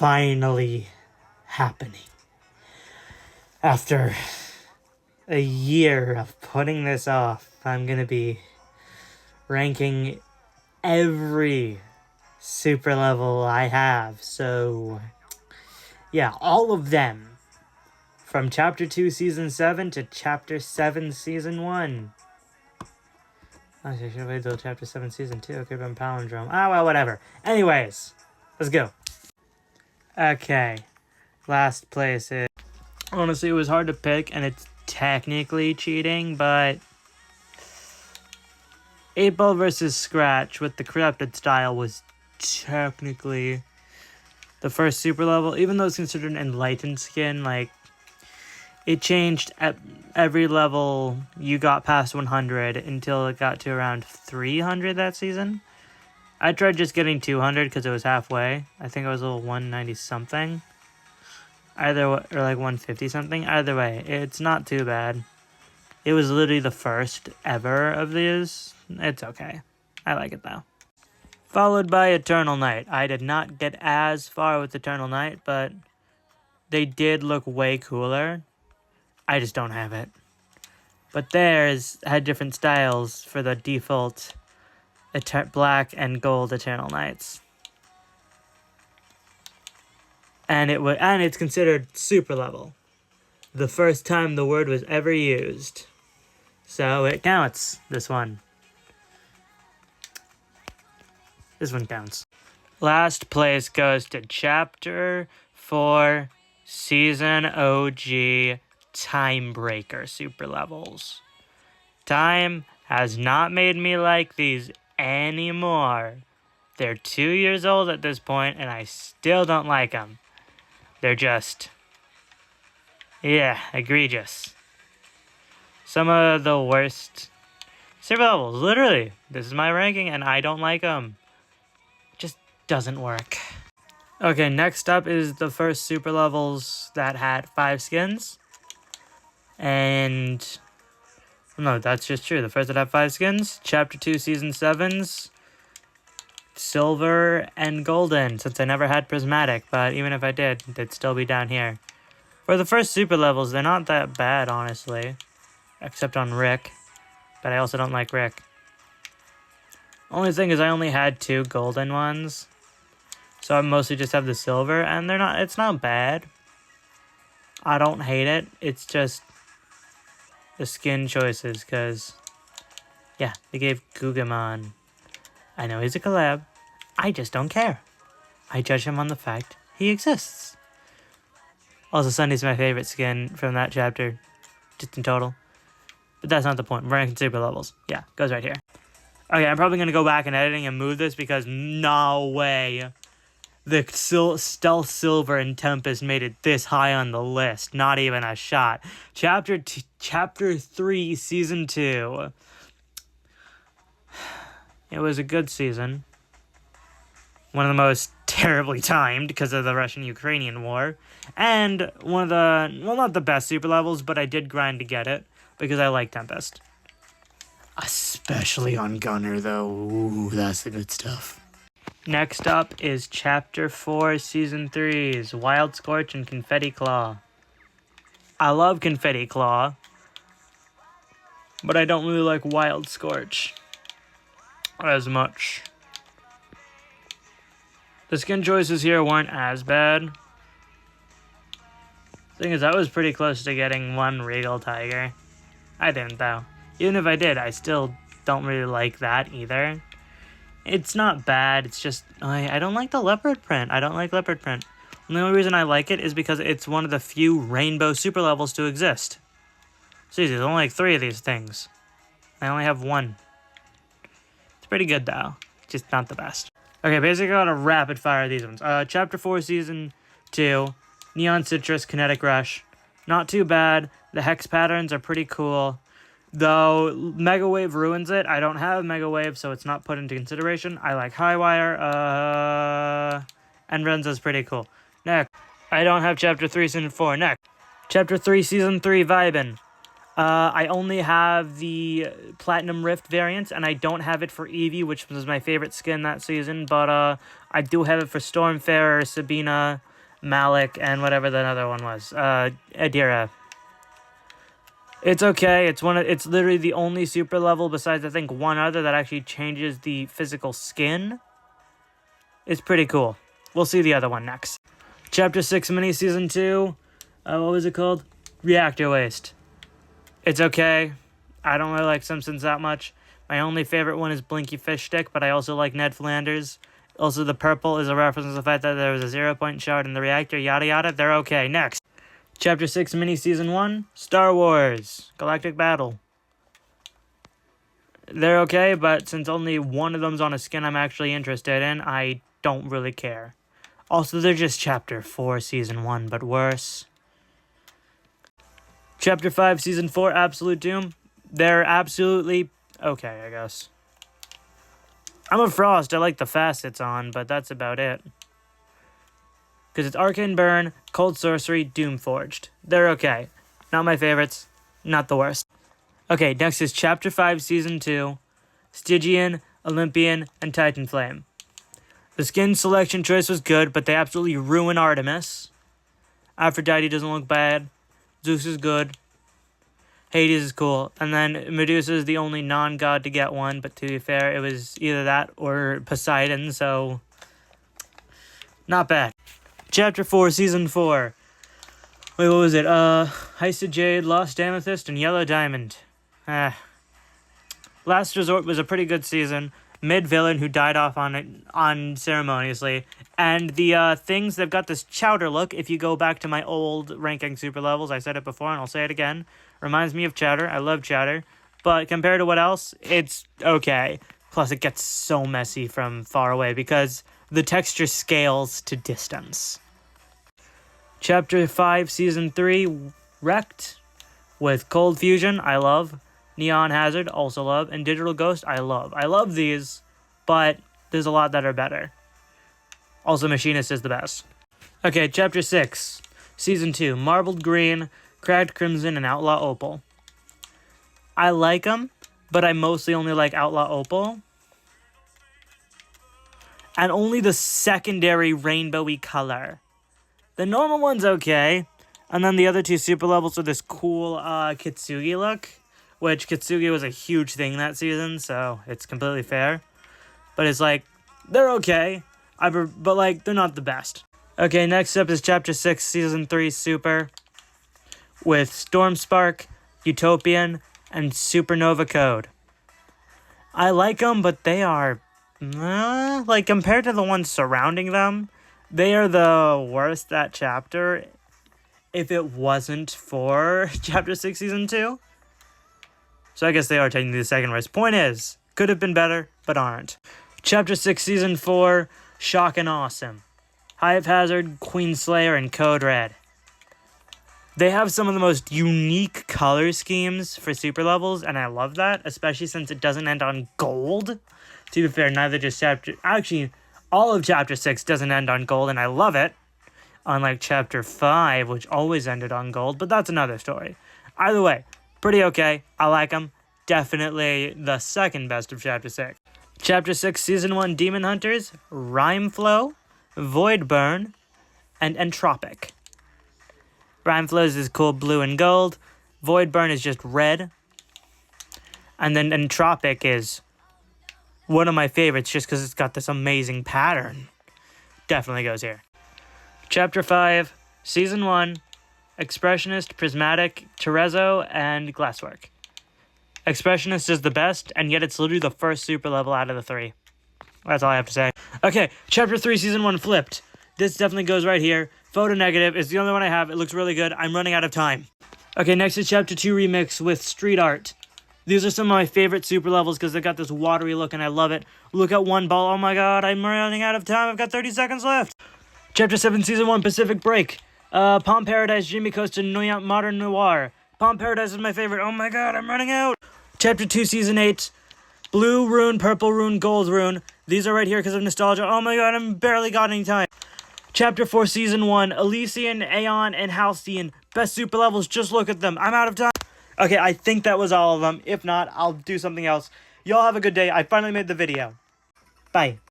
finally happening. After a year of putting this off, I'm gonna be ranking every super level I have. So, yeah, all of them. From Chapter 2, Season 7 to Chapter 7, Season 1. Actually, I should have waited till Chapter 7, Season 2. Okay, but I'm palindrome. Ah, well, whatever. Anyways, let's go. Okay. Last place is... Honestly, it was hard to pick, and it's technically cheating, but... 8-Ball versus Scratch with the corrupted style was technically the first super level. Even though it's considered an enlightened skin, like... It changed at every level you got past 100 until it got to around 300 that season. I tried just getting 200 because it was halfway. I think I was a little 190 something. Or like 150 something. Either way, it's not too bad. It was literally the first ever of these. It's okay. I like it though. Followed by Eternal Night. I did not get as far with Eternal Night, but they did look way cooler. I just don't have it. But theirs had different styles for the default black and gold Eternal Nights. And it's considered super level. The first time the word was ever used. So it counts, this one. This one counts. Last place goes to Chapter 4, Season OG Timebreaker super levels. Time has not made me like these anymore. They're 2 years old at this point, and I still don't like them. They're just... yeah, egregious. Some of the worst super levels. Literally, this is my ranking, and I don't like them. It just doesn't work. Okay, next up is the first super levels that had 5 skins. And... no, that's just true. The first that had 5 skins. Chapter 2, Season 7's Silver and Golden, since I never had Prismatic, but even if I did, they'd still be down here. For the first super levels, they're not that bad, honestly. Except on Rick. But I also don't like Rick. Only thing is I only had 2 golden ones. So I mostly just have the silver, and it's not bad. I don't hate it. It's just the skin choices, because, yeah, they gave Gugamon. I know he's a collab. I just don't care. I judge him on the fact he exists. Also, Sunny's my favorite skin from that chapter, just in total. But that's not the point. We're ranking super levels. Yeah, goes right here. Okay, I'm probably going to go back in editing and move this because no way the Stealth Silver and Tempest made it this high on the list. Not even a shot. Chapter 3, Season 2. It was a good season. One of the most terribly timed because of the Russian-Ukrainian war. And one of the, well, not the best super levels, but I did grind to get it because I like Tempest. Especially on Gunner, though. Ooh, that's the good stuff. Next up is Chapter 4, Season 3's Wild Scorch and Confetti Claw. I love Confetti Claw, but I don't really like Wild Scorch as much. The skin choices here weren't as bad. Thing is, I was pretty close to getting one Regal Tiger. I didn't, though. Even if I did, I still don't really like that either. It's not bad, it's just, I don't like the leopard print. I don't like leopard print. And the only reason I like it is because it's one of the few rainbow super levels to exist. See, there's only like 3 of these things. I only have 1. It's pretty good, though. Just not the best. Okay, basically I gotta rapid fire these ones. Chapter 4, Season 2, Neon Citrus, Kinetic Rush. Not too bad. The hex patterns are pretty cool. Though Mega Wave ruins it. I don't have Mega Wave, so it's not put into consideration. I like High Wire. And Renza's pretty cool. Next. I don't have Chapter 3, Season 4. Next. Chapter 3, Season 3, Vibin. I only have the Platinum Rift variant, and I don't have it for Eevee, which was my favorite skin that season. But I do have it for Stormfarer, Sabina, Malik, and whatever that other one was. Adira. It's okay. It's literally the only super level besides I think one other that actually changes the physical skin. It's pretty cool. We'll see the other one next. Chapter 6 mini season 2. What was it called? Reactor Waste. It's okay. I don't really like Simpsons that much. My only favorite one is Blinky Fish Stick, but I also like Ned Flanders. Also, the purple is a reference to the fact that there was a 0-point shard in the reactor, yada yada. They're okay. Next. Chapter 6 mini season 1. Star Wars. Galactic Battle. They're okay, but since only one of them's on a skin I'm actually interested in, I don't really care. Also, they're just Chapter 4 Season 1, but worse. Chapter 5 Season 4 Absolute Doom. They're absolutely okay, I guess. I'm a Frost. I like the facets on, but that's about it. Because it's Arcane Burn, Cold Sorcery, Doom Forged. They're okay. Not my favorites. Not the worst. Okay, next is Chapter 5 Season 2. Stygian, Olympian, and Titan Flame. The skin selection choice was good, but they absolutely ruin Artemis. Aphrodite doesn't look bad. Zeus is good. Hades is cool. And then Medusa is the only non-god to get one, but to be fair, it was either that or Poseidon, so not bad. Chapter 4, Season 4. Wait, what was it? Heist of Jade, Lost Amethyst, and Yellow Diamond. Last Resort was a pretty good season. Mid-villain who died off unceremoniously. And the things, they've got this chowder look. If you go back to my old ranking super levels, I said it before and I'll say it again. Reminds me of chowder. I love chowder. But compared to what else, it's okay. Plus, it gets so messy from far away because the texture scales to distance. Chapter 5, Season 3, Wrecked. With Cold Fusion, I love. Neon Hazard, also love. And Digital Ghost, I love. I love these, but there's a lot that are better. Also, Machinist is the best. Okay, Chapter 6, Season 2, Marbled Green, Cracked Crimson, and Outlaw Opal. I like them, but I mostly only like Outlaw Opal. And only the secondary rainbowy color. The normal one's okay. And then the other two super levels are this cool Kitsugi look. Which Kitsugi was a huge thing that season, so it's completely fair. But it's like, they're okay. But like, they're not the best. Okay, next up is Chapter 6, Season 3 Super. With Stormspark, Utopian, and Supernova Code. I like them, but they are... like, compared to the ones surrounding them, they are the worst that chapter if it wasn't for Chapter 6 Season 2. So I guess they are technically the second worst. Point is, could have been better, but aren't. Chapter 6 Season 4, Shock and Awesome. Hive Hazard, Queen Slayer, and Code Red. They have some of the most unique color schemes for super levels, and I love that, especially since it doesn't end on gold. To be fair, neither just chapter... Actually, all of Chapter 6 doesn't end on gold, and I love it. Unlike Chapter 5, which always ended on gold, but that's another story. Either way, pretty okay. I like them. Definitely the second best of Chapter 6. Chapter 6, Season 1, Demon Hunters, Rhyme Flow, Void Burn, and Entropic. Rhyme Flow is cool blue and gold. Void Burn is just red. And then Entropic is one of my favorites just because it's got this amazing pattern. Definitely goes here. Chapter 5, Season 1, Expressionist, Prismatic, Terezzo, and Glasswork. Expressionist is the best, and yet it's literally the first super level out of the 3. That's all I have to say. Okay, Chapter 3, Season 1, Flipped. This definitely goes right here. Photo Negative is the only one I have. It looks really good. I'm running out of time. Okay, next is Chapter 2 Remix with Street Art. These are some of my favorite super levels because they've got this watery look and I love it. Look at one ball. Oh my god, I'm running out of time. I've got 30 seconds left. Chapter 7, Season 1, Pacific Break. Palm Paradise, Jimmy Costa, Modern Noir. Palm Paradise is my favorite. Oh my god, I'm running out. Chapter 2, Season 8. Blue Rune, Purple Rune, Gold Rune. These are right here because of nostalgia. Oh my god, I'm barely got any time. Chapter 4, Season 1. Elysian, Aeon, and Halcyon. Best super levels, just look at them. I'm out of time. Okay, I think that was all of them. If not, I'll do something else. Y'all have a good day. I finally made the video. Bye.